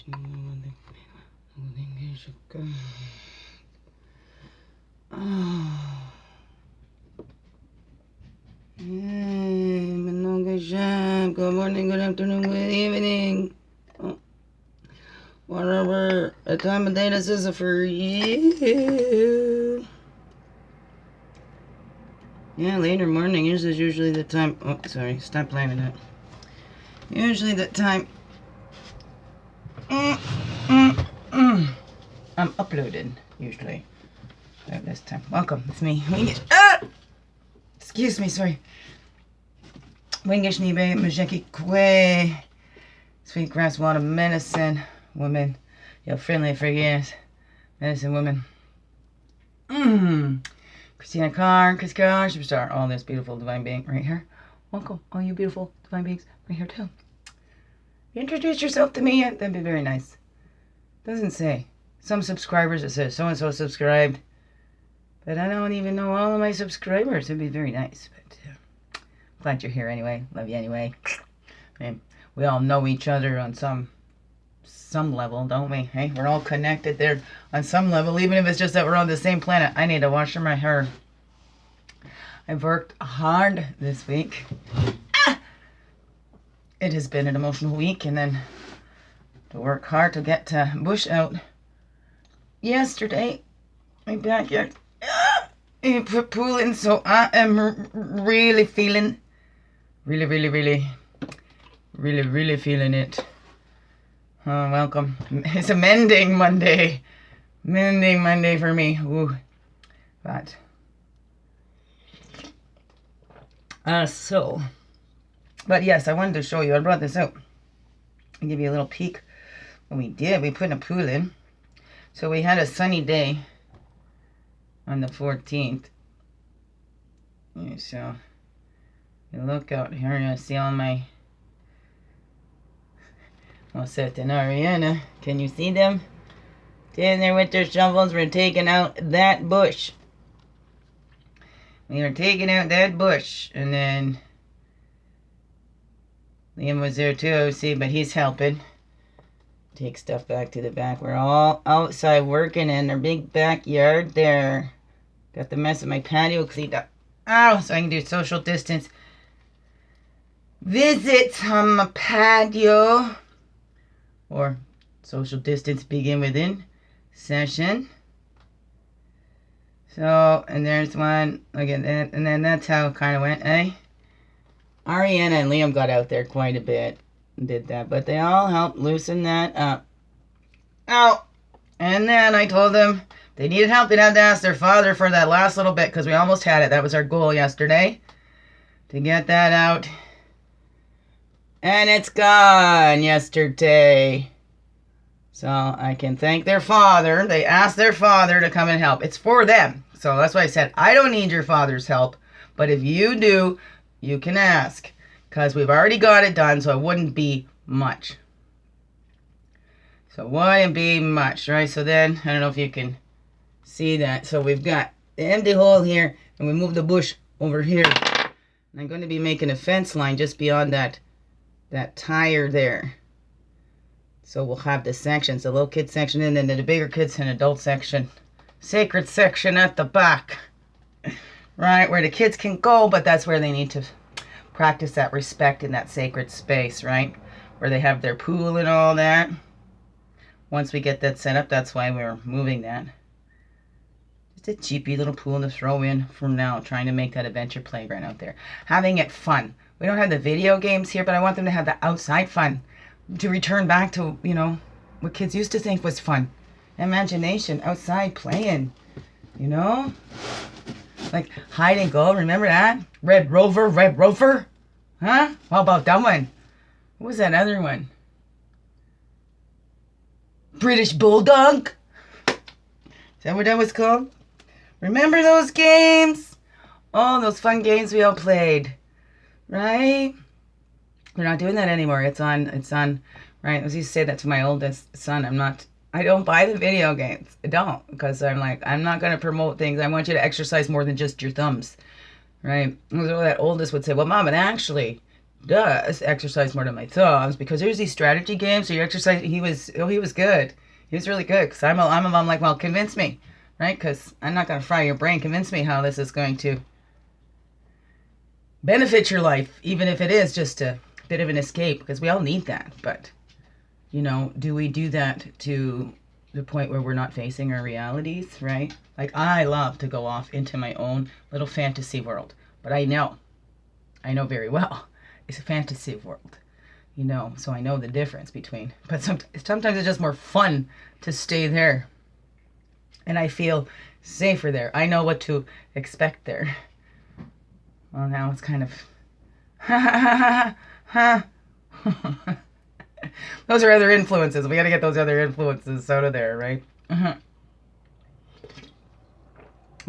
Good morning, good afternoon, good evening. Whatever the time of day this is for you. Yeah, later morning is usually the time. Oh, sorry, stop blaming it. Usually the time. I'm uploaded, usually. At this time. Welcome, it's me. Excuse me, sorry. Wingish Nibe Majeki Kwe. Sweet grass water medicine woman. You're friendly forgiveness. Medicine woman. Christina Carr, Chris Carr, superstar. All this beautiful divine being right here. Welcome, all you beautiful divine beings right here too. Introduce yourself to me yet? That'd be very nice. Doesn't say. Some subscribers it says so and so subscribed. But I don't even know all of my subscribers. It'd be very nice. But glad you're here anyway. Love you anyway. And we all know each other on some level, don't we? Hey, we're all connected there on some level, even if it's just that we're on the same planet. I need to wash my hair. I've worked hard this week. It has been an emotional week, and then to work hard to get to bush out yesterday. My backyard. You put pool in, so I am really feeling, really feeling it. Oh, welcome. It's a mending Monday. Mending Monday for me. Ooh. But but yes, I wanted to show you. I brought this out and give you a little peek. What we did, we put a pool in. So we had a sunny day on the 14th. So you look out here, you see all my Seth and Ariana. Can you see them? Standing there with their shovels. We're taking out that bush. We are taking out that bush. And then Liam was there too, see, but he's helping. Take stuff back to the back. We're all outside working in our big backyard there. Got the mess of my patio cleaned up. Oh, so I can do social distance visits on my patio. Or social distance begin within session. So, and there's one. Look at that. And then that's how it kind of went, eh? Ariana and Liam got out there quite a bit and did that. But they all helped loosen that up. Oh! And then I told them they needed help. They'd have to ask their father for that last little bit because we almost had it. That was our goal yesterday. To get that out. And it's gone yesterday. So I can thank their father. They asked their father to come and help. It's for them. So that's why I said, I don't need your father's help. But if you do, you can ask. Because we've already got it done, so it wouldn't be much. So it wouldn't be much, right? So then, I don't know if you can see that. So we've got the empty hole here, and we move the bush over here. And I'm going to be making a fence line just beyond that tire there. So we'll have the sections, the little kid section and then the bigger kids and adult section. Sacred section at the back. Right, where the kids can go, but that's where they need to practice that respect in that sacred space, right? Where they have their pool and all that. Once we get that set up, that's why we're moving that. Just a cheapy little pool to throw in from now, trying to make that adventure playground out there. Having it fun. We don't have the video games here, but I want them to have the outside fun. To return back to, you know, what kids used to think was fun. Imagination, outside playing, you know? Like hide and go, remember that? Red Rover? Huh? How about that one? What was that other one? British Bulldog? Is that what that was called? Remember those games? Oh, those fun games we all played. Right? We're not doing that anymore. It's on, right? I was used to say that to my oldest son. I don't buy the video games. I don't. Because I'm like, I'm not going to promote things. I want you to exercise more than just your thumbs. Right? So that oldest would say, well, Mom, but actually, does exercise more than my thumbs, because there's these strategy games. So you exercise. He was good. He was really good. Because I'm like, well, convince me, right? Because I'm not gonna fry your brain. Convince me how this is going to benefit your life, even if it is just a bit of an escape. Because we all need that. But you know, do we do that to the point where we're not facing our realities, right? Like, I love to go off into my own little fantasy world, but I know very well it's a fantasy world, you know, so I know the difference between, but sometimes it's just more fun to stay there, and I feel safer there. I know what to expect there. Well, now it's kind of those are other influences. We got to get those other influences out of there, right?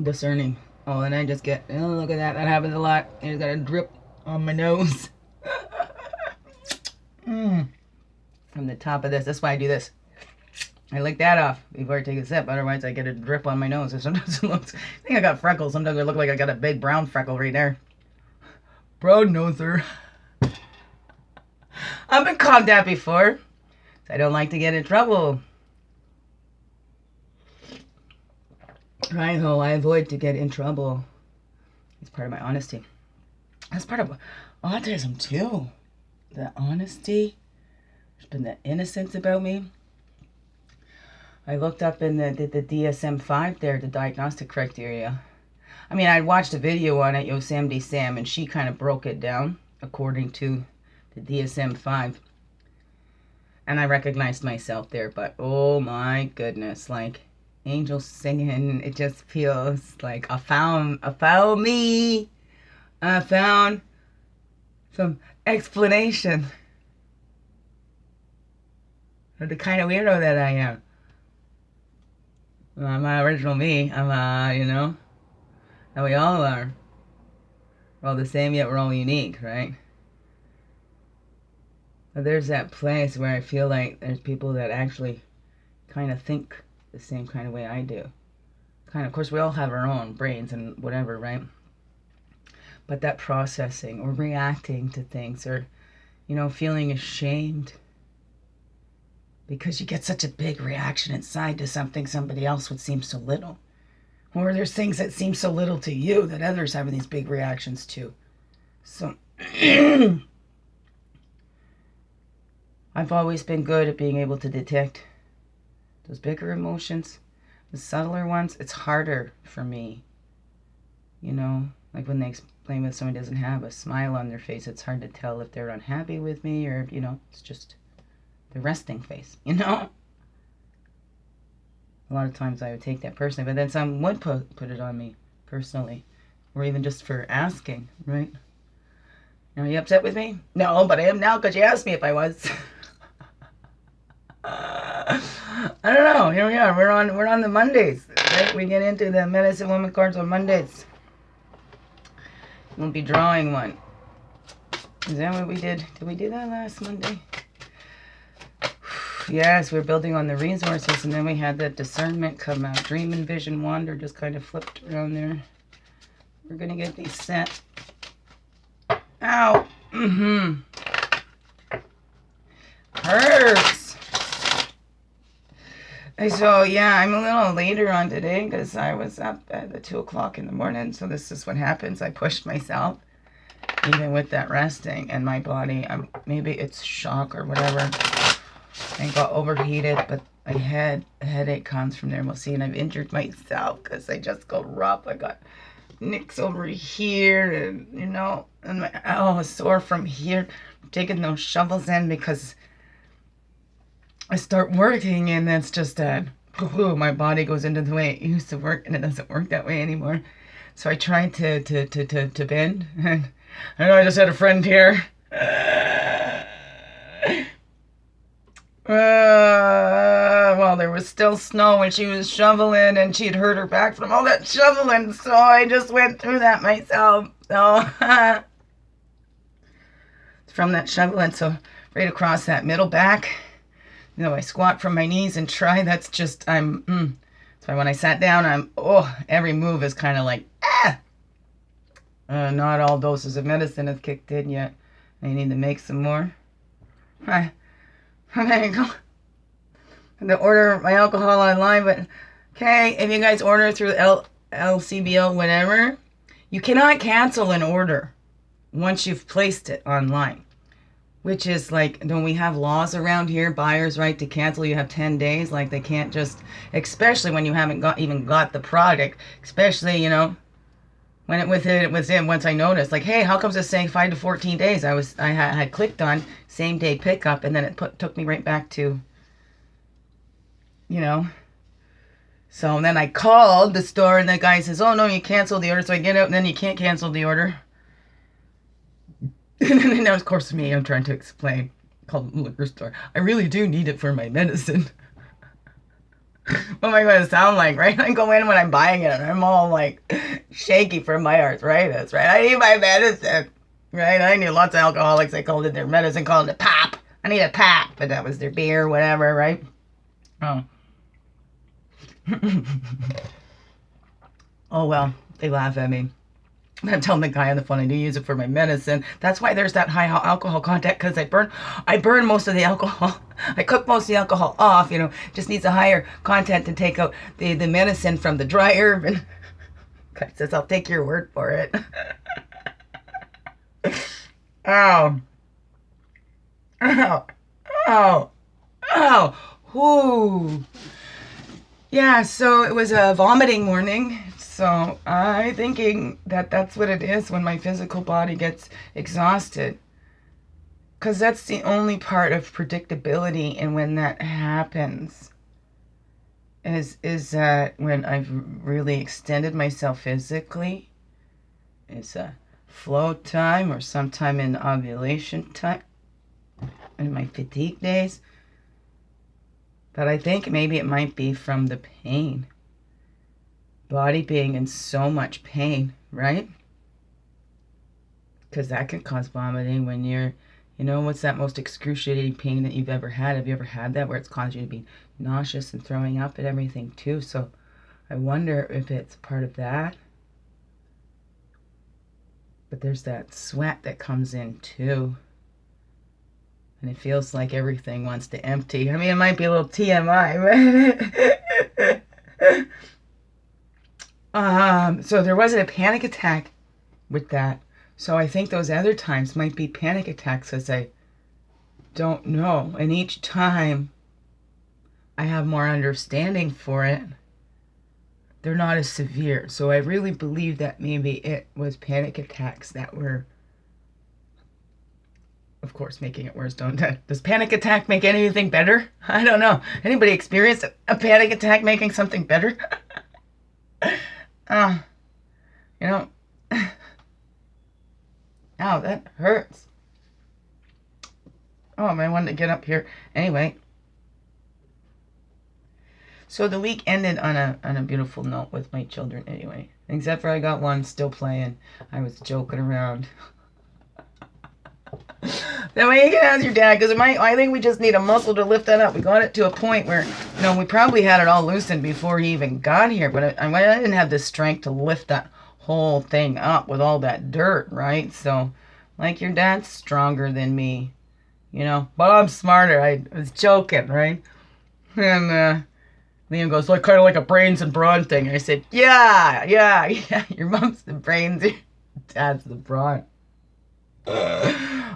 Discerning. Oh, and I just get, oh, look at that. That happens a lot. I just got a drip on my nose. From the top of this. That's why I do this. I lick that off before I take a sip. Otherwise, I get a drip on my nose. And sometimes it looks, I think I got freckles. Sometimes I look like I got a big brown freckle right there. Brown noser. I've been called that before. I don't like to get in trouble. Right, though, I avoid to get in trouble. It's part of my honesty. That's part of autism, too. The honesty. There's been the innocence about me. I looked up in the DSM-5 there, the diagnostic criteria. I mean, I watched a video on it, Yosemite Sam, and she kind of broke it down according to the DSM-5. And I recognized myself there, but oh my goodness, like angels singing, it just feels like I found me. I found some explanation of the kind of weirdo that I am. I'm my original me. I'm, you know, and we all are. We're all the same, yet we're all unique, right? But there's that place where I feel like there's people that actually kind of think the same kind of way I do. Of course, we all have our own brains and whatever, right? But that processing or reacting to things, or, you know, feeling ashamed because you get such a big reaction inside to something somebody else would seem so little. Or there's things that seem so little to you that others have these big reactions to. So I've always been good at being able to detect those bigger emotions. The subtler ones, it's harder for me. You know, like when they explain that someone doesn't have a smile on their face, it's hard to tell if they're unhappy with me or, you know, it's just the resting face, you know? A lot of times I would take that personally, but then some would put it on me personally, or even just for asking, right? Are you upset with me? No, but I am now because you asked me if I was. I don't know. Here we are. We're on the Mondays, right? We get into the Medicine Woman cards on Mondays. We'll be drawing one. Is that what we did? Did we do that last Monday? Yes, we're building on the resources, and then we had that discernment come out. Dream and vision wander just kind of flipped around there. We're gonna get these set. Ow! Hurts! So, yeah, I'm a little later on today because I was up at the 2 o'clock in the morning. So this is what happens. I pushed myself, even with that resting, and my body, maybe it's shock or whatever. I got overheated, but I had a headache comes from there. We'll see, and I've injured myself because I just go rough. I got nicks over here, and, you know, and my sore from here. I'm taking those shovels in because I start working, and that's just that my body goes into the way it used to work, and it doesn't work that way anymore. So I tried to bend, and I know I just had a friend here. Well, there was still snow when she was shoveling, and she'd hurt her back from all that shoveling, so I just went through that myself. So from that shoveling, so right across that middle back, you know, I squat from my knees and try. That's just, that's why when I sat down, every move is kind of like, not all doses of medicine have kicked in yet. I need to make some more. I'm gonna go to order my alcohol online, but okay, if you guys order through LCBO, whatever, you cannot cancel an order once you've placed it online. Which is like, don't we have laws around here? Buyer's right to cancel. You have 10 days. Like, they can't just, especially when you haven't even got the product. Especially, you know, when it was in. Once I noticed, like, hey, how comes it's saying 5 to 14 days? I had clicked on same day pickup, and then it took me right back to, you know. So then I called the store, and the guy says, oh no, you canceled the order. So I get out, and then you can't cancel the order. And now, of course, me, I'm trying to explain. Called the liquor store. I really do need it for my medicine. What am I going to sound like, right? I go in when I'm buying it, and I'm all, like, shaky from my arthritis, right? I need my medicine, right? I knew lots of alcoholics, they called it their medicine, called it pop. I need a pop, but that was their beer, whatever, right? Oh. Oh, well, they laugh at me. I'm telling the guy on the phone I do use it for my medicine. That's why there's that high alcohol content, because I burn most of the alcohol. I cook most of the alcohol off, you know. Just needs a higher content to take out the medicine from the dry herb. And guy says, I'll take your word for it. Ow. Ow. Ow. Ow. Whoo. Yeah, so it was a vomiting morning. So I'm thinking that that's what it is when my physical body gets exhausted. Because that's the only part of predictability, and when that happens is that when I've really extended myself physically, it's a flow time or sometime in ovulation time, in my fatigue days. But I think maybe it might be from the pain. Body being in so much pain, right? Because that can cause vomiting when you're, you know, what's that most excruciating pain that you've ever had? Have you ever had that where it's caused you to be nauseous and throwing up and everything too? So I wonder if it's part of that. But there's that sweat that comes in too. And it feels like everything wants to empty. I mean, it might be a little TMI, but so there wasn't a panic attack with that. So I think those other times might be panic attacks, as I don't know. And each time I have more understanding for it, they're not as severe. So I really believe that maybe it was panic attacks that were, of course, making it worse. Does panic attack make anything better? I don't know. Anybody experienced a panic attack making something better? You know, ow, that hurts. Oh, man, I wanted to get up here. Anyway, so the week ended on a beautiful note with my children anyway. Except for I got one still playing. I was joking around. That way you can ask your dad, because I think we just need a muscle to lift that up. We got it to a point where, you know, we probably had it all loosened before he even got here, but I didn't have the strength to lift that whole thing up with all that dirt, right? So, like, your dad's stronger than me, you know, but I'm smarter. I was joking, right? And Liam goes, like, kind of like a brains and brawn thing. And I said, yeah, your mom's the brains, your dad's the brawn.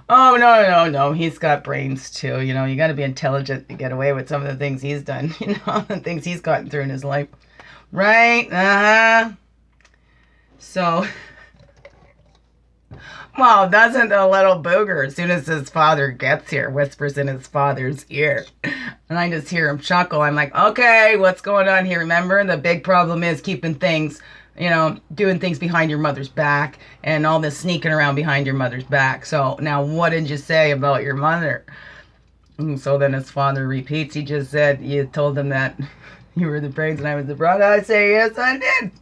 Oh, no. He's got brains, too. You know, you got to be intelligent to get away with some of the things he's done. You know, the things he's gotten through in his life. Right? So, well, doesn't the little booger, as soon as his father gets here, whispers in his father's ear. And I just hear him chuckle. I'm like, okay, what's going on here? Remember, the big problem is keeping things, you know, doing things behind your mother's back and all this sneaking around behind your mother's back. So now what did you say about your mother? And so then his father repeats, he just said, you told him that you were the brains and I was the brawn. I say, yes, I did.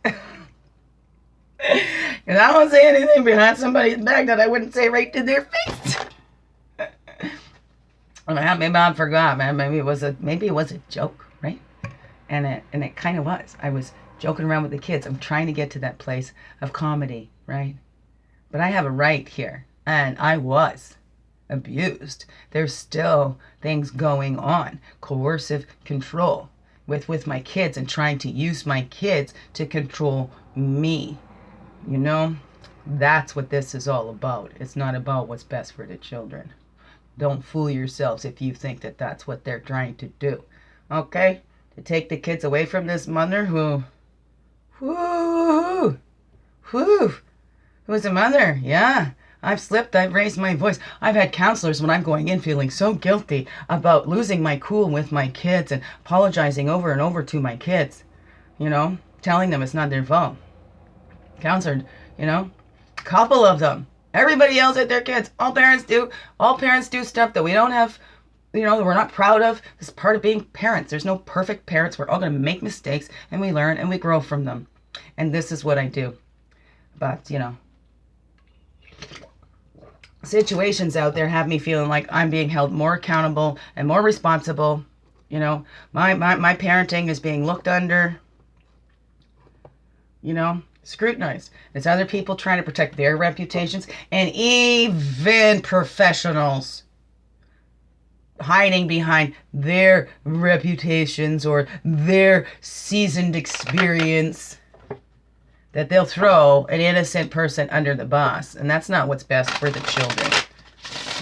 And I don't say anything behind somebody's back that I wouldn't say right to their face. Maybe I forgot, man. Maybe it was a joke, right? And it kind of was. I was joking around with the kids. I'm trying to get to that place of comedy, right? But I have a right here, and I was abused. There's still things going on. Coercive control with my kids and trying to use my kids to control me. You know, that's what this is all about. It's not about what's best for the children. Don't fool yourselves if you think that that's what they're trying to do. Okay? To take the kids away from this mother who's a mother. Yeah. I've slipped. I've raised my voice. I've had counselors when I'm going in feeling so guilty about losing my cool with my kids and apologizing over and over to my kids. You know, telling them it's not their fault. Counselor, you know, couple of them. Everybody yells at their kids. All parents do. All parents do stuff that we don't have, you know, that we're not proud of. This is part of being parents. There's no perfect parents. We're all going to make mistakes, and we learn and we grow from them. And this is what I do. But, you know, situations out there have me feeling like I'm being held more accountable and more responsible. You know, my parenting is being looked under, you know, scrutinized. It's other people trying to protect their reputations, and even professionals hiding behind their reputations or their seasoned experience, that they'll throw an innocent person under the bus. And that's not what's best for the children.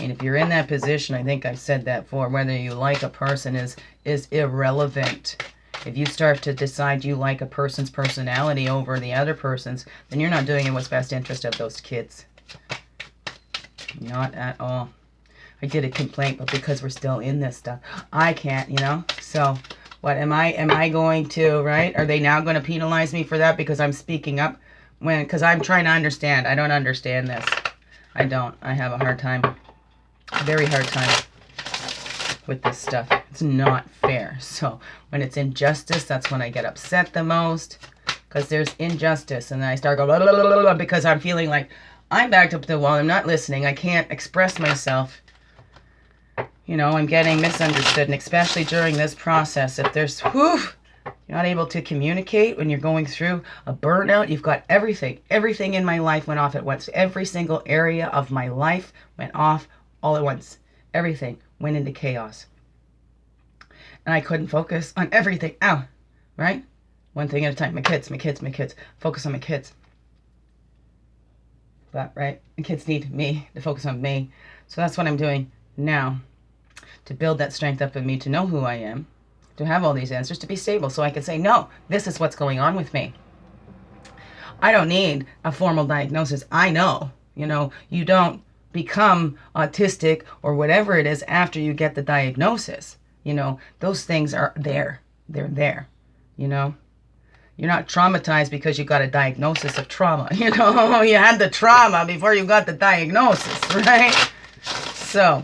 And if you're in that position, I think I've said that before, whether you like a person is irrelevant. If you start to decide you like a person's personality over the other person's, then you're not doing in what's best interest of those kids. Not at all. I did a complaint, but because we're still in this stuff, I can't, you know? So, what, am I going to, right? Are they now going to penalize me for that because I'm speaking up? Because I'm trying to understand. I don't understand this. I don't. I have a hard time. A very hard time with this stuff. It's not fair. So when it's injustice, that's when I get upset the most, because there's injustice, and then I start going blah, blah, blah, blah, because I'm feeling like I'm backed up to the wall. I'm not listening. I can't express myself. You know, I'm getting misunderstood, and especially during this process, if there's you're not able to communicate when you're going through a burnout. You've got everything in my life went off at once. Every single area of my life went off all at once. Everything went into chaos. And I couldn't focus on everything. Ow. Right? One thing at a time. My kids. Focus on my kids. But, right? The kids need me to focus on me. So that's what I'm doing now. To build that strength up in me, to know who I am. To have all these answers. To be stable. So I can say, no, this is what's going on with me. I don't need a formal diagnosis. I know. You know, you don't become autistic or whatever it is after you get the diagnosis. You know, those things are there. They're there. You know, you're not traumatized because you got a diagnosis of trauma. You know, you had the trauma before you got the diagnosis, right? So,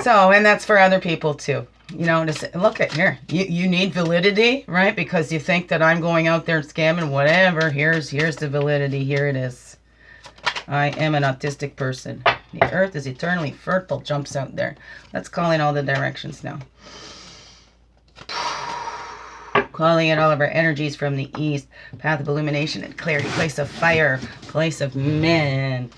and that's for other people too. You know, to say, look at here, you need validity, right? Because you think that I'm going out there scamming whatever. Here's the validity. Here it is. I am an autistic person. The earth is eternally fertile, jumps out there. Let's call in all the directions now. Calling in all of our energies from the east. Path of illumination and clarity. Place of fire. Place of men.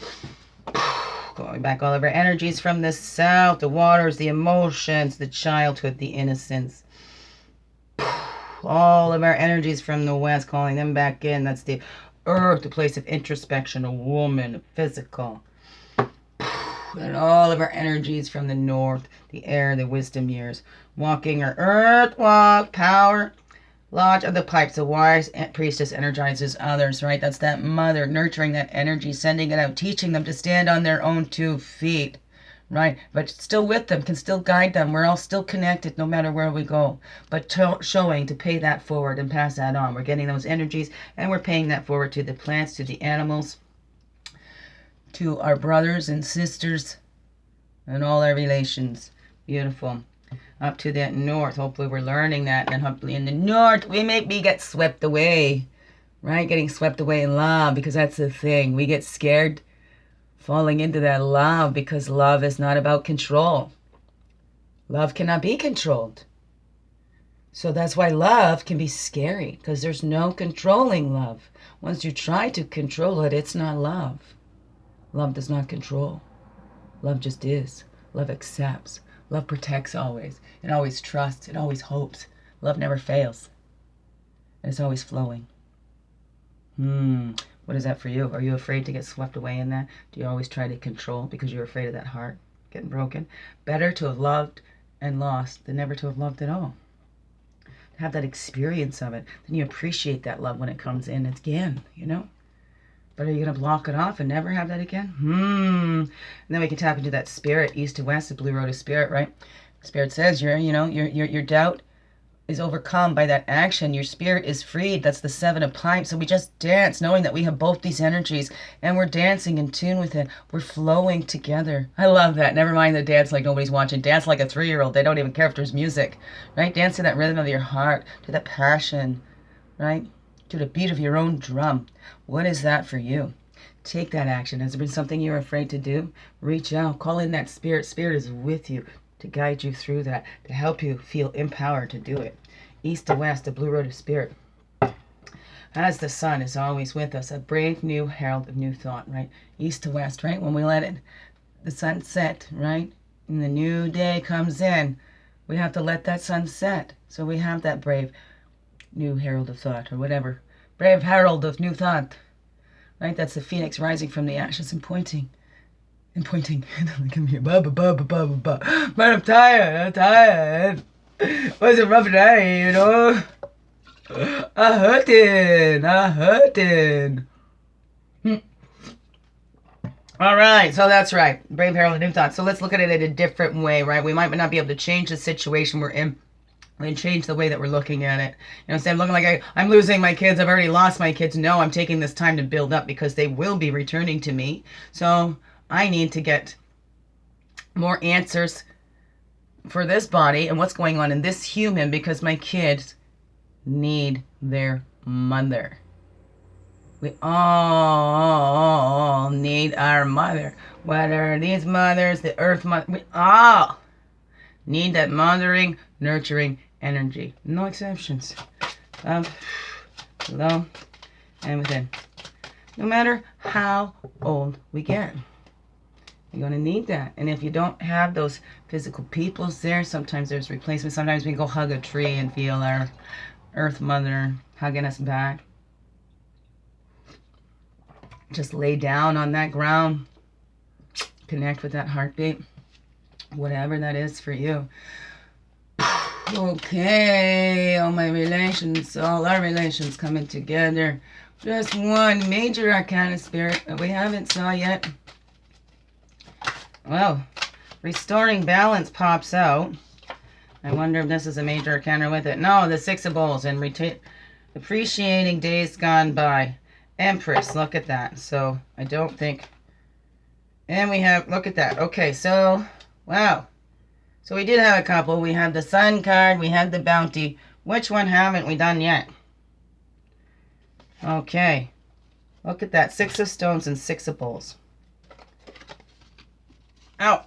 Going back all of our energies from the south. The waters, the emotions, the childhood, the innocence. All of our energies from the west. Calling them back in. That's the earth, the place of introspection, a woman, a physical. And all of our energies from the north, the air, the wisdom years. Walking our earth walk, power, lodge of the pipes. The wise priestess energizes others, right? That's that mother nurturing that energy, sending it out, teaching them to stand on their own 2 feet, right? But still with them, can still guide them. We're all still connected no matter where we go. But showing to pay that forward and pass that on. We're getting those energies and we're paying that forward to the plants, to the animals, to our brothers and sisters, and all our relations. Beautiful. Up to that north. Hopefully we're learning that. And hopefully in the north we maybe get swept away. Right? Getting swept away in love, because that's the thing. We get scared falling into that love, because love is not about control. Love cannot be controlled. So that's why love can be scary, because there's no controlling love. Once you try to control it, it's not love. Love does not control. Love just is. Love accepts. Love protects always. It always trusts. It always hopes. Love never fails. And it's always flowing. What is that for you? Are you afraid to get swept away in that? Do you always try to control because you're afraid of that heart getting broken? Better to have loved and lost than never to have loved at all. To have that experience of it. Then you appreciate that love when it comes in again, you know? But are you going to block it off and never have that again? And then we can tap into that spirit, east to west, the blue road of spirit, right? Spirit says your doubt is overcome by that action. Your spirit is freed. That's the 7 of pipes. So we just dance knowing that we have both these energies and we're dancing in tune with it. We're flowing together. I love that. Never mind the dance like nobody's watching. Dance like a 3-year-old. They don't even care if there's music, right? Dance to that rhythm of your heart, to that passion, right? To the beat of your own drum. What is that for you? Take that action. Has there been something you're afraid to do? Reach out. Call in that spirit. Spirit is with you to guide you through that, to help you feel empowered to do it. East to west, the blue road of spirit. As the sun is always with us, a brave new herald of new thought, right? East to west, right? When we let it, the sun set, right? And the new day comes in, we have to let that sun set. So we have that brave new herald of thought, or whatever. Brave herald of new thought, right? That's the phoenix rising from the ashes and pointing. And pointing. Look at me. But I'm tired. It was a rough day, you know. I hurting. All right, so that's right. Brave herald of new thought. So let's look at it in a different way, right? We might not be able to change the situation we're in. We can change the way that we're looking at it. You know, instead of looking like I'm losing my kids, I've already lost my kids. No, I'm taking this time to build up because they will be returning to me. So I need to get more answers for this body and what's going on in this human because my kids need their mother. We all need our mother. Whether these mothers, the earth mother, we all need that mothering, nurturing energy. No exceptions. Up, below, and within. No matter how old we get. You're going to need that. And if you don't have those physical peoples there, sometimes there's replacement. Sometimes we can go hug a tree and feel our earth mother hugging us back. Just lay down on that ground. Connect with that heartbeat. Whatever that is for you. Okay, all my relations, all our relations coming together. Just one major arcana spirit that we haven't saw yet. Well, restoring balance pops out. I wonder if this is a major arcana with it. No, the 6 of bowls and appreciating days gone by. Empress, look at that. So I don't think. And we have, look at that. Okay, so, wow. So we did have a couple. We have the Sun card. We had the Bounty. Which one haven't we done yet? Okay. Look at that. 6 of Stones and 6 of Bowls. Ow.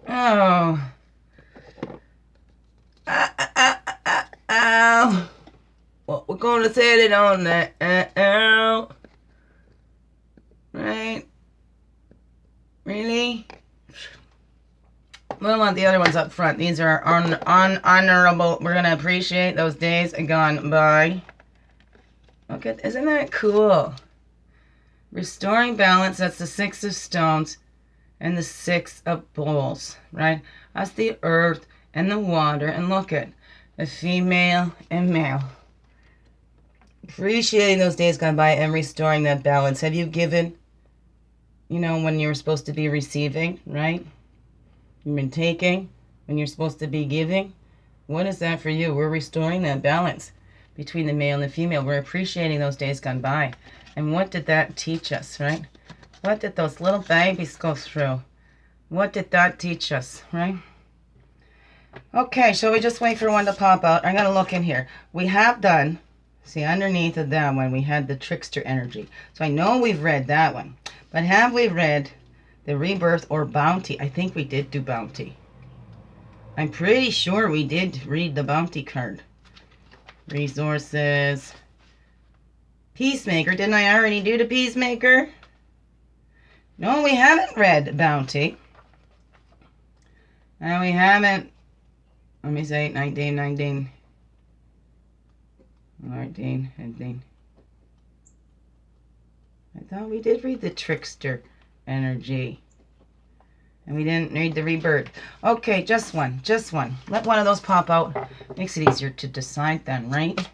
Oh. Ow. Well, we're going to set it on that. Ow. Right? Really? We don't want the other ones up front. These are honorable. We're going to appreciate those days gone by. Look at, isn't that cool? Restoring balance, that's the 6 of Stones and the 6 of Bowls, right? That's the earth and the water. And look at the female and male. Appreciating those days gone by and restoring that balance. Have you given, you know, when you're supposed to be receiving, right? You've been taking when you're supposed to be giving. What is that for you? We're restoring that balance between the male and the female. We're appreciating those days gone by. And what did that teach us, right? What did those little babies go through? What did that teach us, right? Okay, shall we just wait for one to pop out? I'm going to look in here. We have done, see, underneath of that one, we had the trickster energy. So I know we've read that one. But have we read the rebirth or bounty? I think we did do bounty. I'm pretty sure we did read the bounty card. Resources. Peacemaker. Didn't I already do the Peacemaker? No, we haven't read Bounty. And we haven't, let me say 19. I thought we did read the Trickster energy. And we didn't read the Rebirth. Okay, just one. Let one of those pop out. Makes it easier to decide then, right?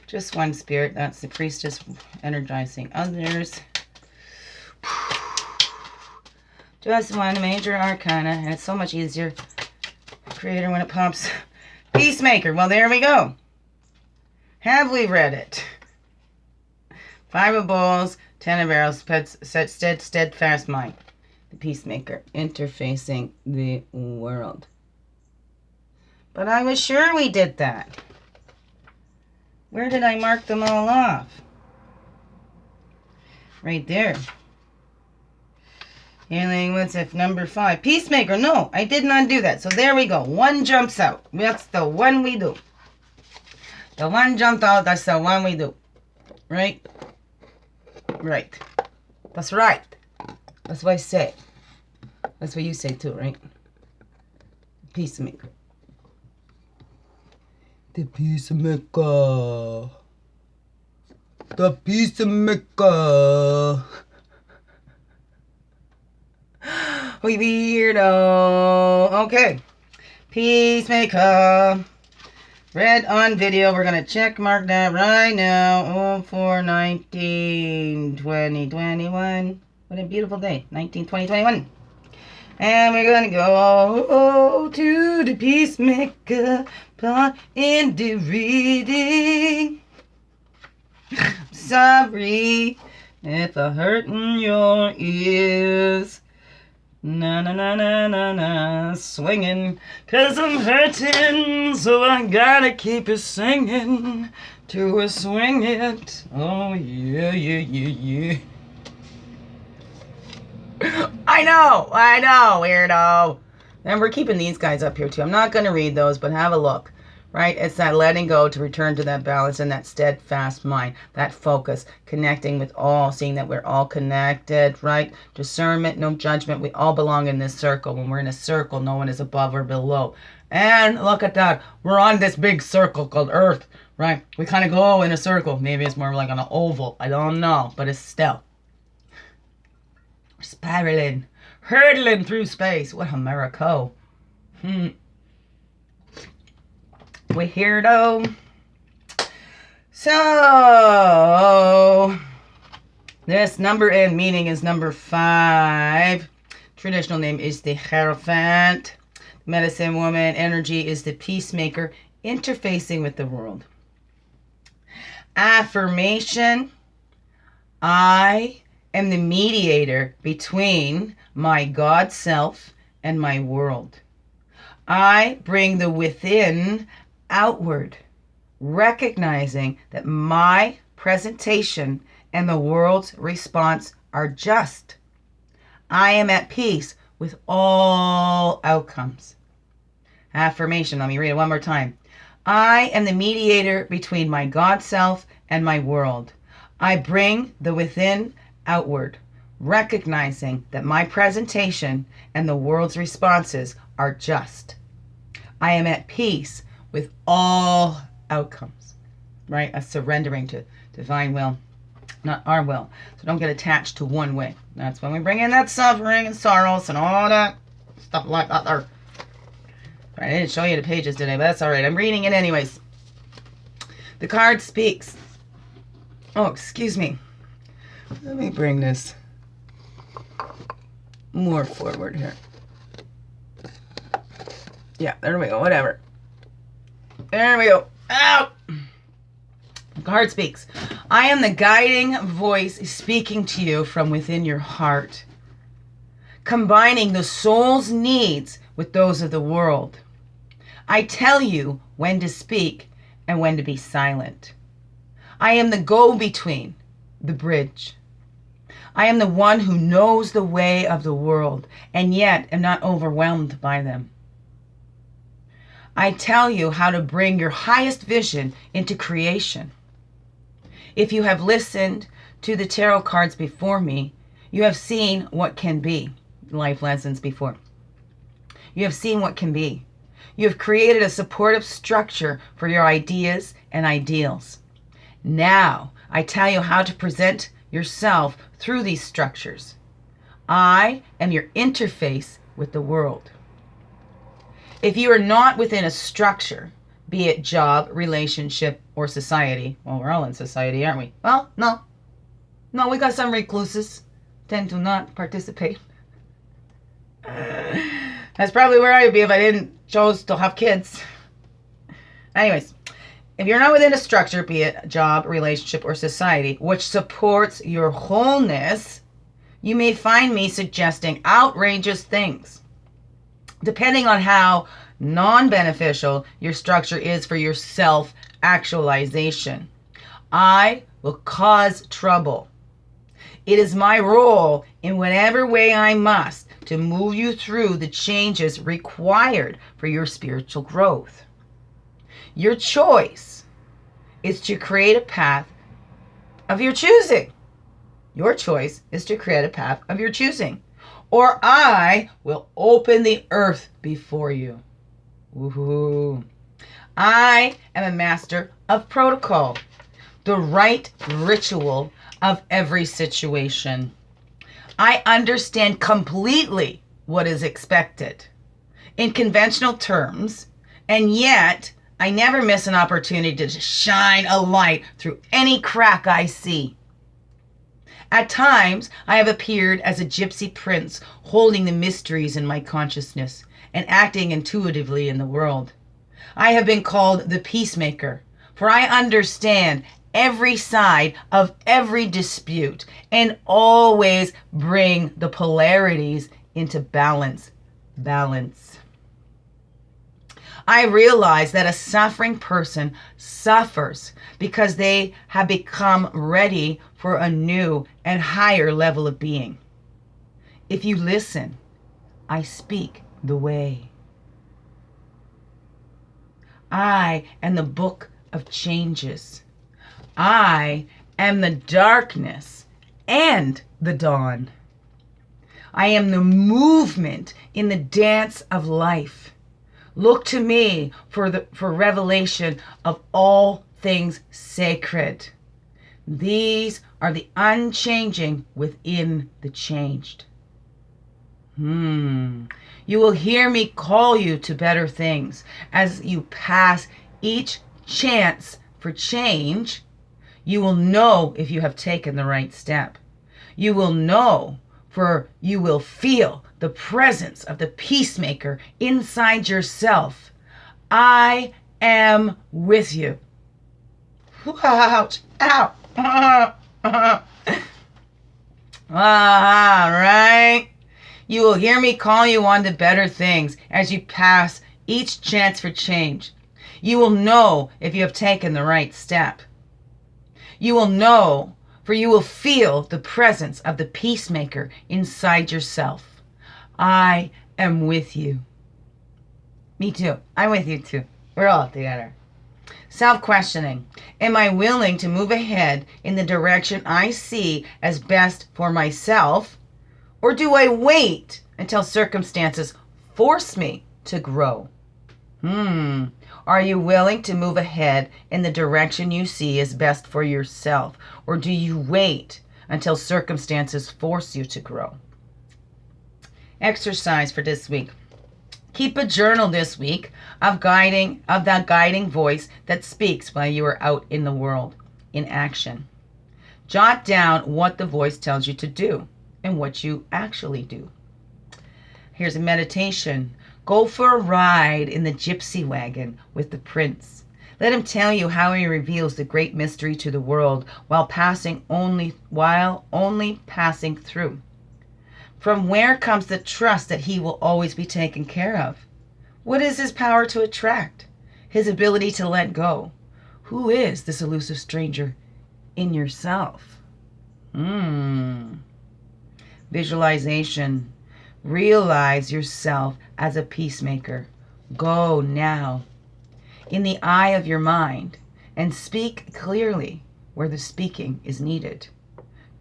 Just one spirit. That's the Priestess energizing others. Just one major arcana. And it's so much easier. Creator when it pops. Peacemaker. Well, there we go. Have we read it? 5 of Bowls, 10 of Arrows, steadfast mind. The Peacemaker, interfacing the world. But I was sure we did that. Where did I mark them all off? Right there. Healing, what's if number 5? Peacemaker, no, I did not do that. So there we go. One jumps out. That's the one we do. The one jumped out, that's the one we do. Right? Right. That's right. That's what I say. That's what you say too, right? Peacemaker. The Peacemaker. The Peacemaker. Weirdo. Okay. Peacemaker. Read on video. We're going to check mark that right now. 04/19/2021. What a beautiful day. 19/20/21. And we're going to go to the Peacemaker part in the reading. Sorry if I hurting your ears. Na na na na na na, swinging, 'cause I'm hurting, so I gotta keep it singing to a swing it. Oh yeah, yeah, yeah, yeah. I know, weirdo. And we're keeping these guys up here too. I'm not gonna read those, but have a look. Right? It's that letting go to return to that balance and that steadfast mind, that focus, connecting with all, seeing that we're all connected, right? Discernment, no judgment. We all belong in this circle. When we're in a circle, no one is above or below. And look at that. We're on this big circle called Earth, right? We kind of go in a circle. Maybe it's more like on an oval. I don't know, but it's still. We're spiraling, hurtling through space. What a miracle. We're here though. So this number and meaning is number 5. Traditional name is the Hierophant. Medicine woman energy is the Peacemaker, interfacing with the world. Affirmation: I am the mediator between my God self and my world. I bring the within outward, recognizing that my presentation and the world's response are just. I am at peace with all outcomes. Affirmation, let me read it one more time. I am the mediator between my God self and my world. I bring the within outward, recognizing that my presentation and the world's responses are just. I am at peace with all outcomes, right? A surrendering to divine will, not our will. So don't get attached to one way. That's when we bring in that suffering and sorrows and all that stuff like that there. Right, I didn't show you the pages today, but that's all right. I'm reading it anyways. The card speaks. Oh, excuse me. Let me bring this more forward here. Yeah, there we go. Whatever. There we go. Ow! The card speaks. I am the guiding voice speaking to you from within your heart, combining the soul's needs with those of the world. I tell you when to speak and when to be silent. I am the go-between, the bridge. I am the one who knows the way of the world and yet am not overwhelmed by them. I tell you how to bring your highest vision into creation. If you have listened to the tarot cards before me, You have seen what can be. Life lessons before. You have seen what can be. You have created a supportive structure for your ideas and ideals. Now, I tell you how to present yourself through these structures. I am your interface with the world. If you are not within a structure, be it job, relationship, or society, well, we're all in society, aren't we? Well, no. No, we got some recluses. Tend to not participate. That's probably where I would be if I didn't choose to have kids. Anyways, if you're not within a structure, be it job, relationship, or society, which supports your wholeness, you may find me suggesting outrageous things. Depending on how non-beneficial your structure is for your self-actualization, I will cause trouble. It is my role in whatever way I must to move you through the changes required for your spiritual growth. Your choice is to create a path of your choosing. Your choice is to create a path of your choosing. Or I will open the earth before you. Woohoo. I am a master of protocol, the right ritual of every situation. I understand completely what is expected in conventional terms, and yet I never miss an opportunity to shine a light through any crack I see. At times, I have appeared as a gypsy prince holding the mysteries in my consciousness and acting intuitively in the world. I have been called the peacemaker, for I understand every side of every dispute and always bring the polarities into balance. I realize that a suffering person suffers because they have become ready for a new and higher level of being. If you listen, I speak the way. I am the book of changes. I am the darkness and the dawn. I am the movement in the dance of life. Look to me for revelation of all things sacred. These are the unchanging within the changed. You will hear me call you to better things as you pass each chance for change. You will know if you have taken the right step. You will know, for you will feel the presence of the peacemaker inside yourself. I am with you. Ouch. Ow. All right. You will hear me call you on to better things as you pass each chance for change. You will know if you have taken the right step. You will know, for you will feel the presence of the peacemaker inside yourself. I am with you. Me too. I'm with you too. We're all together. Self-questioning. Am I willing to move ahead in the direction I see as best for myself? Or do I wait until circumstances force me to grow? Are you willing to move ahead in the direction you see as best for yourself? Or do you wait until circumstances force you to grow? Exercise for this week. Keep a journal this week of that guiding voice that speaks while you are out in the world, in action. Jot down what the voice tells you to do and what you actually do. Here's a meditation. Go for a ride in the gypsy wagon with the prince. Let him tell you how he reveals the great mystery to the world while only passing through. From where comes the trust that he will always be taken care of? What is his power to attract? His ability to let go? Who is this elusive stranger in yourself? Visualization. Realize yourself as a peacemaker. Go now in the eye of your mind and speak clearly where the speaking is needed.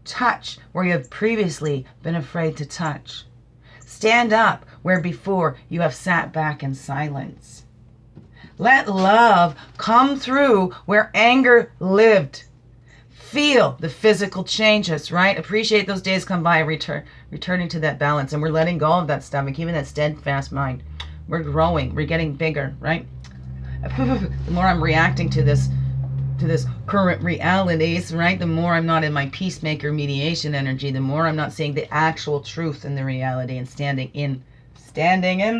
Touch where you have previously been afraid to touch. Stand up where before you have sat back in silence. Let love come through where anger lived. Feel the physical changes, right? Appreciate those days come by, returning to that balance. And we're letting go of that stuff and keeping that steadfast mind. We're growing. We're getting bigger, right? The more I'm reacting to this current realities, right? The more I'm not in my peacemaker mediation energy, the more I'm not seeing the actual truth in the reality and standing in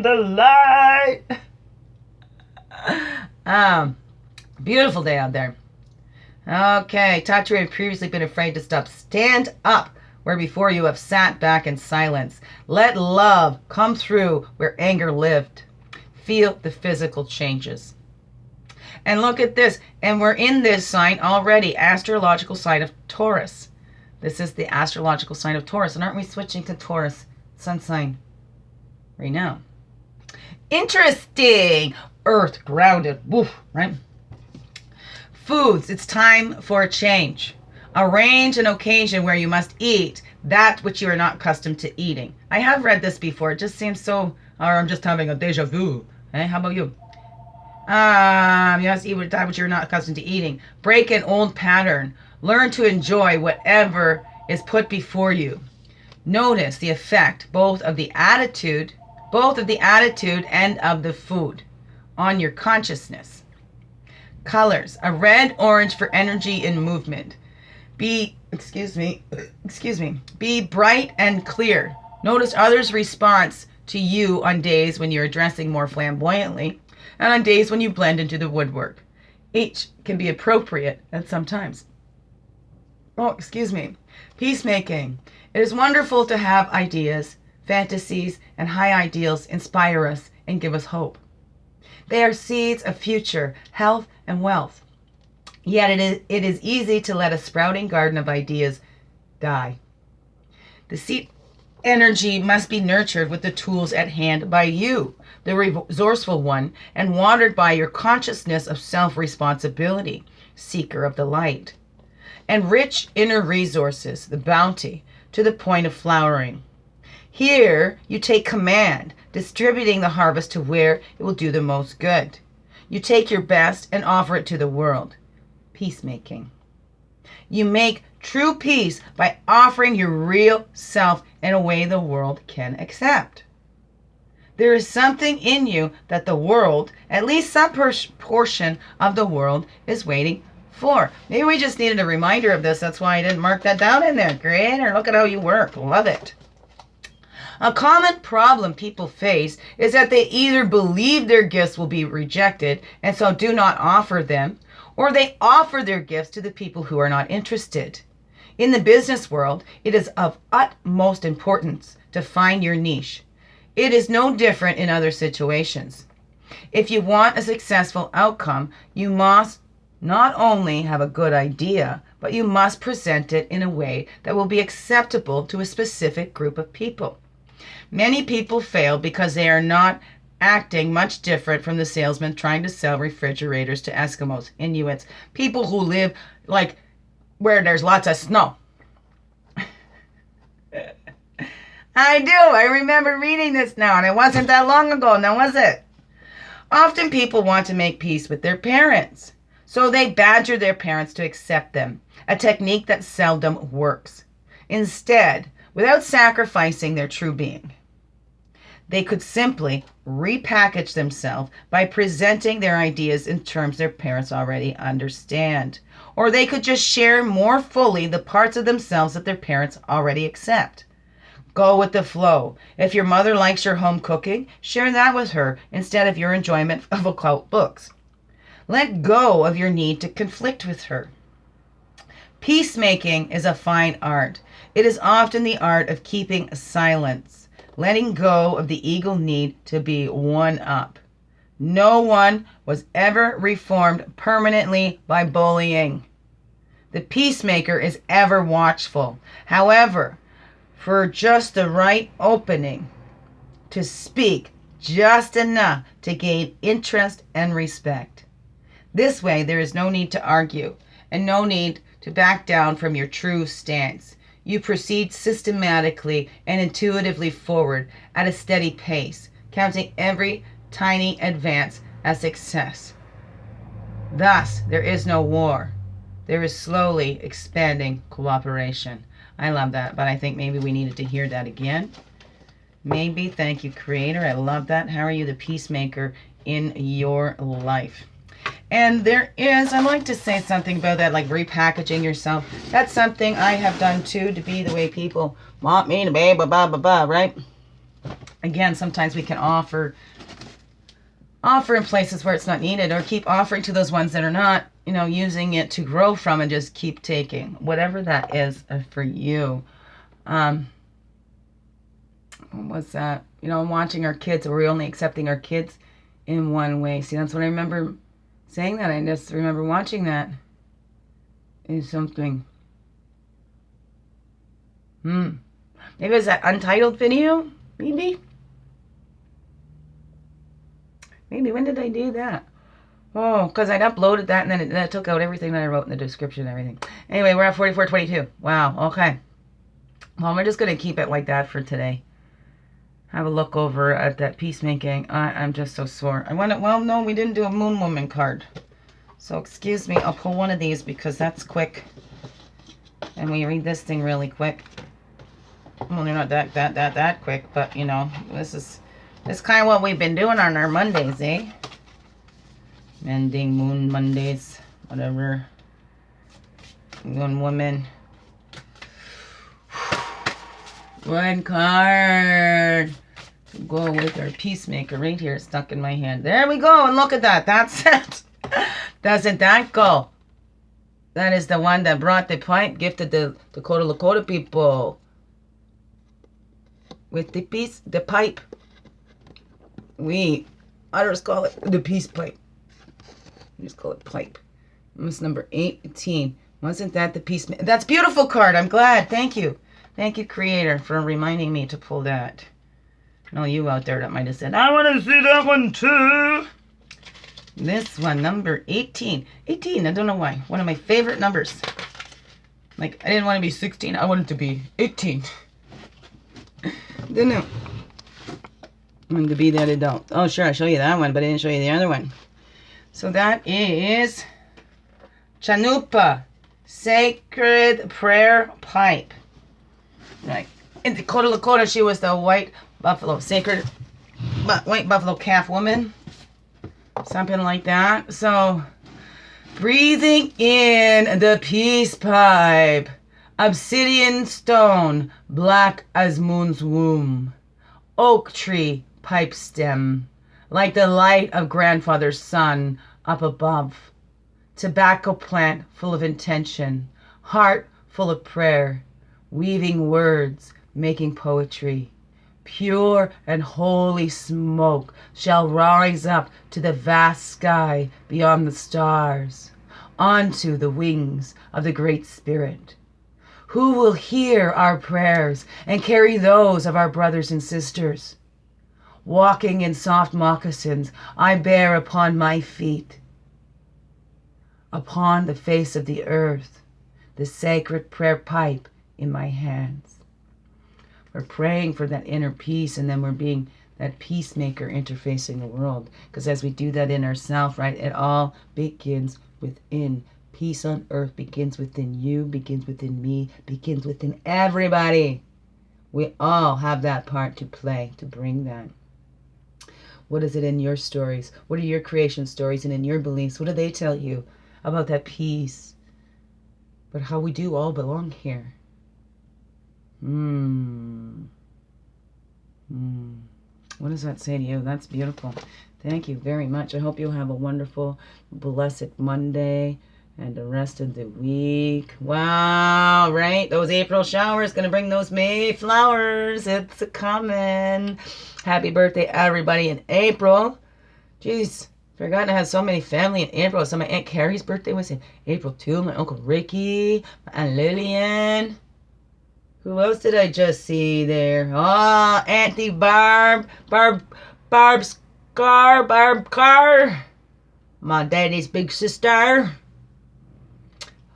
the light. Beautiful day out there. Okay, touch where you've previously been afraid to stop. Stand up where before you have sat back in silence. Let love come through where anger lived. Feel the physical changes. And look at this. And we're in this sign already, astrological sign of Taurus. This is the astrological sign of Taurus. And aren't we switching to Taurus sun sign right now? Interesting. Earth grounded. Woof, right? Foods. It's time for a change. Arrange an occasion where you must eat that which you are not accustomed to eating. I have read this before. It just seems so, or I'm just having a deja vu. Hey, how about you? You must eat that which you're not accustomed to eating. Break an old pattern. Learn to enjoy whatever is put before you. Notice the effect both of the attitude and of the food on your consciousness. Colors. A red, orange for energy and movement. Be bright and clear. Notice others' response to you on days when you're dressing more flamboyantly and on days when you blend into the woodwork. Each can be appropriate at some times. Peacemaking. It is wonderful to have ideas, fantasies, and high ideals inspire us and give us hope. They are seeds of future health and wealth. Yet it is easy to let a sprouting garden of ideas die. The seed energy must be nurtured with the tools at hand by you, the resourceful one, and watered by your consciousness of self-responsibility, seeker of the light, and rich inner resources, the bounty, to the point of flowering. Here you take command, distributing the harvest to where it will do the most good. You take your best and offer it to the world. Peacemaking. You make true peace by offering your real self in a way the world can accept. There is something in you that the world, at least some portion of the world, is waiting for. Maybe we just needed a reminder of this. That's why I didn't mark that down in there. Creator, look at how you work. Love it. A common problem people face is that they either believe their gifts will be rejected and so do not offer them, or they offer their gifts to the people who are not interested. In the business world, it is of utmost importance to find your niche. It is no different in other situations. If you want a successful outcome, you must not only have a good idea, but you must present it in a way that will be acceptable to a specific group of people. Many people fail because they are not acting much different from the salesman trying to sell refrigerators to Eskimos, Inuits, people who live like where there's lots of snow. I do. I remember reading this now, and it wasn't that long ago, now was it? Often people want to make peace with their parents, so they badger their parents to accept them, a technique that seldom works. Instead, without sacrificing their true being, they could simply repackage themselves by presenting their ideas in terms their parents already understand. Or they could just share more fully the parts of themselves that their parents already accept. Go with the flow. If your mother likes your home cooking, share that with her instead of your enjoyment of occult books. Let go of your need to conflict with her. Peacemaking is a fine art. It is often the art of keeping silence, letting go of the ego need to be one up. No one was ever reformed permanently by bullying. The peacemaker is ever watchful. However, for just the right opening to speak just enough to gain interest and respect. This way, there is no need to argue and no need to back down from your true stance. You proceed systematically and intuitively forward at a steady pace, counting every tiny advance as success. Thus, there is no war. There is slowly expanding cooperation. I love that, but I think maybe we needed to hear that again. Maybe. Thank you, Creator. I love that. How are you the peacemaker in your life? And there is, I like to say something about that, like repackaging yourself. That's something I have done too, to be the way people want me to be, blah, blah, blah, blah, right? Again, sometimes we can offer in places where it's not needed, or keep offering to those ones that are not, using it to grow from, and just keep taking, whatever that is for you. What was that? Watching our kids, or we're only accepting our kids in one way. See, that's what I remember saying that. I just remember watching that in something. Maybe it was that Untitled video? Maybe, when did I do that? Oh, because I'd uploaded that, and then it took out everything that I wrote in the description and everything. Anyway, we're at 44:22. Wow, okay. Well, we're just going to keep it like that for today. Have a look over at that peacemaking. I'm just so sore. Well, no, we didn't do a Moon Woman card. So excuse me, I'll pull one of these because that's quick. And we read this thing really quick. Well, they're not that quick, but this is kind of what we've been doing on our Mondays, eh? Mending Moon Mondays, whatever. Moon Woman. One card to go with our peacemaker right here, stuck in my hand. There we go, and look at that. That's it. Doesn't that go? That is the one that brought the pipe, gifted the Lakota people with the pipe. Others call it the peace pipe. We just call it pipe. It's number 18. Wasn't that the peace? That's a beautiful card. I'm glad. Thank you. Thank you, Creator, for reminding me to pull that. I know you out there that might have said, I want to see that one too. This one, number 18. 18, I don't know why. One of my favorite numbers. Like, I didn't want to be 16. I wanted to be 18. Didn't know. I wanted to be that adult. Oh, sure, I'll show you that one, but I didn't show you the other one. So that is Chanupa, Sacred Prayer Pipe. Right. In Dakota, Lakota, she was the white buffalo, sacred white buffalo calf woman. Something like that. So, breathing in the peace pipe. Obsidian stone, black as moon's womb. Oak tree, pipe stem. Like the light of grandfather's sun up above. Tobacco plant full of intention. Heart full of prayer. Weaving words, making poetry. Pure and holy smoke shall rise up to the vast sky beyond the stars, onto the wings of the Great Spirit. Who will hear our prayers and carry those of our brothers and sisters? Walking in soft moccasins, I bear upon my feet, upon the face of the earth, the sacred prayer pipe in my hands. We're praying for that inner peace, and then we're being that peacemaker interfacing the world. Because as we do that in ourselves, right, it all begins within. Peace on earth begins within you, begins within me, begins within everybody. We all have that part to play, to bring that. What is it in your stories? What are your creation stories? And in your beliefs, what do they tell you about that peace? But how we do all belong here. What does that say to you? That's beautiful. Thank you very much. I hope you have a wonderful, blessed Monday and the rest of the week. Wow, right? Those April showers going to bring those May flowers. It's a coming. Happy birthday, everybody, in April. Jeez, forgotten I had so many family in April. So my Aunt Carrie's birthday was in April too. My Uncle Ricky, my Aunt Lillian. Who else did I just see there? Oh, Auntie Barb Carr. My daddy's big sister.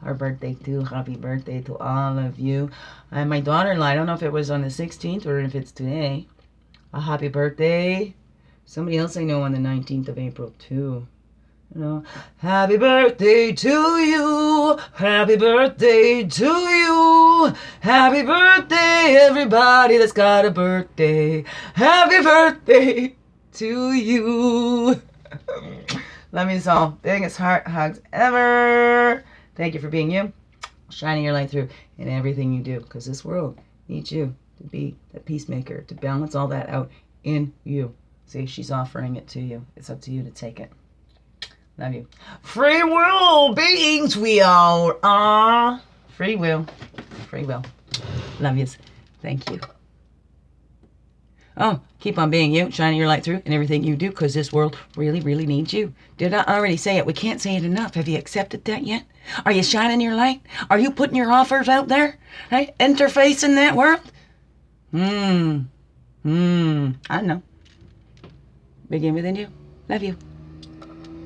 our birthday too. Happy birthday to all of you. And my daughter-in-law, I don't know if it was on the 16th or if it's today. A happy birthday. Somebody else I know on the 19th of April too. You know, happy birthday to you. Happy birthday to you. Happy birthday, everybody that's got a birthday. Happy birthday to you. Love you all. Biggest heart hugs ever. Thank you for being you. Shining your light through in everything you do. Because this world needs you to be the peacemaker. To balance all that out in you. See, she's offering it to you. It's up to you to take it. Love you. Free will beings we all are. Free will. Free will. Love yous. Thank you. Oh, keep on being you, shining your light through in everything you do, because this world really, really needs you. Did I already say it? We can't say it enough. Have you accepted that yet? Are you shining your light? Are you putting your offers out there? Right? Interfacing that world? I know. Begin within you. Love you.